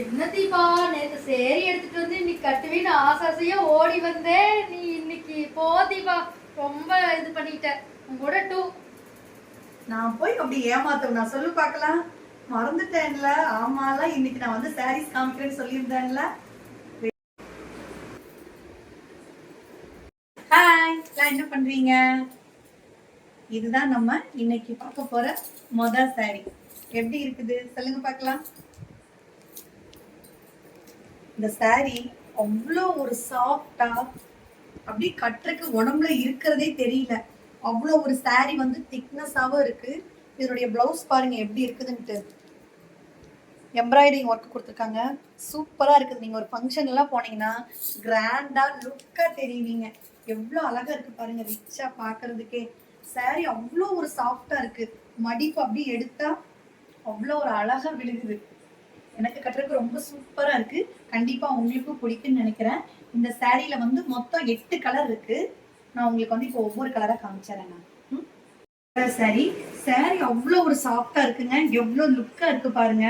என்ன தீபா, நேத்து சேரி எடுத்துட்டு வந்து இன்னைக்கு கட்டுவேன்னு ஆசையா ஓடி வந்தேன். நீ இன்னைக்கு போ தீபா, ரொம்ப இது பண்ணிட்ட. கூட டூ நான் போய் அப்படி ஏமாத்தேன். நான் சொல்லு பார்க்கலாம். மறந்துட்டேன்ல. ஆமால, இன்னைக்கு நான் வந்து சாரீஸ் காமிக்கிறேன்னு சொல்லியிருந்தேன்ல. ஹாய், என்ன பண்றீங்க? இதுதான் நம்ம இன்னைக்கு பார்க்க போற முதல் சாரி. எப்படி இருக்குது சொல்லுங்க பார்க்கலாம். இந்த சாரி அவ்வளோ ஒரு சாஃப்டா, அப்படி கட்டுறதுக்கு உடம்புல இருக்கிறதே தெரியல. அவ்வளோ ஒரு சாரி வந்து திக்னஸாவும் இருக்கு. இதனுடைய பிளவுஸ் பாருங்க எப்படி இருக்குதுன்ட்டு. எம்ப்ராய்டரிங் ஒர்க் கொடுத்துருக்காங்க. சூப்பராக இருக்குது. நீங்கள் ஒரு ஃபங்க்ஷன்லாம் போனீங்கன்னா கிராண்டாக லுக்காக தெரியுவீங்க. எவ்வளோ அழகாக இருக்குது பாருங்கள். ரிச்சாக பார்க்குறதுக்கே சாரி அவ்வளோ ஒரு சாஃப்டாக இருக்குது. மடிப்பு அப்படியே எடுத்தால் அவ்வளோ ஒரு அழகாக விழுகுது. எனக்கு கட்டுறதுக்கு ரொம்ப சூப்பராக இருக்குது. கண்டிப்பாக உங்களுக்கும் பிடிக்குன்னு நினைக்கிறேன். இந்த சாரியில் வந்து மொத்தம் 8 கலர் இருக்குது. நான் உங்களுக்கு வந்து இப்போ ஒவ்வொரு கலராக காமிச்சிடறேன். நான் சாரி அவ்வளோ ஒரு சாஃப்டா இருக்குங்க. எவ்வளோ லுக்கா இருக்கு பாருங்க.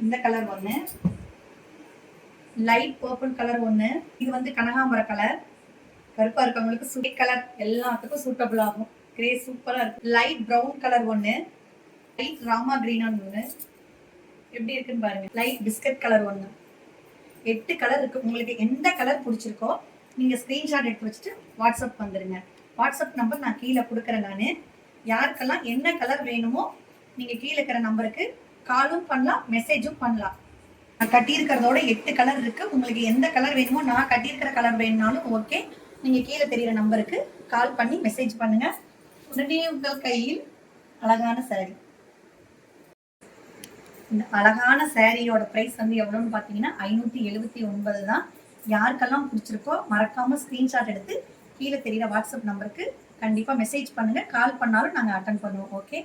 இந்த கலர் ஒன்று, லைட் பர்பிள் கலர் ஒன்று, இது வந்து கனகாம்பர கலர். கருப்பா இருக்கவங்களுக்கு ஸ்வீட் கலர் எல்லாத்துக்கும் சூட்டபிள் ஆகும். கிரே சூப்பரா இருக்கு. லைட் ப்ரௌன் கலர் ஒன்று, லைட் ராமா கிரீன் ஒன்று. எப்படி இருக்குன்னு பாருங்க. லைட் பிஸ்கட் கலர் ஒன்று. 8 கலர் இருக்கு. உங்களுக்கு எந்த கலர் பிடிச்சிருக்கோ நீங்க ஸ்கிரீன்ஷாட் எடுத்து வச்சுட்டு வாட்ஸ்அப் வந்துருங்க. வாட்ஸ்அப் நம்பர் நான் கீழே கொடுக்குறேன். நான் யாருக்கெல்லாம் என்ன கலர் வேணுமோ நீங்க கீழே இருக்கிற நம்பருக்கு காலும் பண்ணலாம், மெசேஜும் பண்ணலாம். நான் கட்டியிருக்கிறதோட 8 கலர் இருக்கு. உங்களுக்கு எந்த கலர் வேணுமோ, நான் கட்டியிருக்கிற கலர் வேணும்னாலும் ஓகே. நீங்க கீழே தெரியிற நம்பருக்கு கால் பண்ணி மெசேஜ் பண்ணுங்க. உடனே உங்கள் கையில் அழகான சாரி. இந்த அழகான சாரியோட பிரைஸ் வந்து எவ்வளோன்னு பார்த்தீங்கன்னா 579 தான். யாருக்கெல்லாம் பிடிச்சிருக்கோ மறக்காம ஸ்கிரீன்ஷாட் எடுத்து கீழே தெரியிற வாட்ஸ்அப் நம்பருக்கு கண்டிப்பாக மெசேஜ் பண்ணுங்க. கால் பண்ணாலும் நாங்கள் அட்டன் பண்ணுவோம். ஓகே.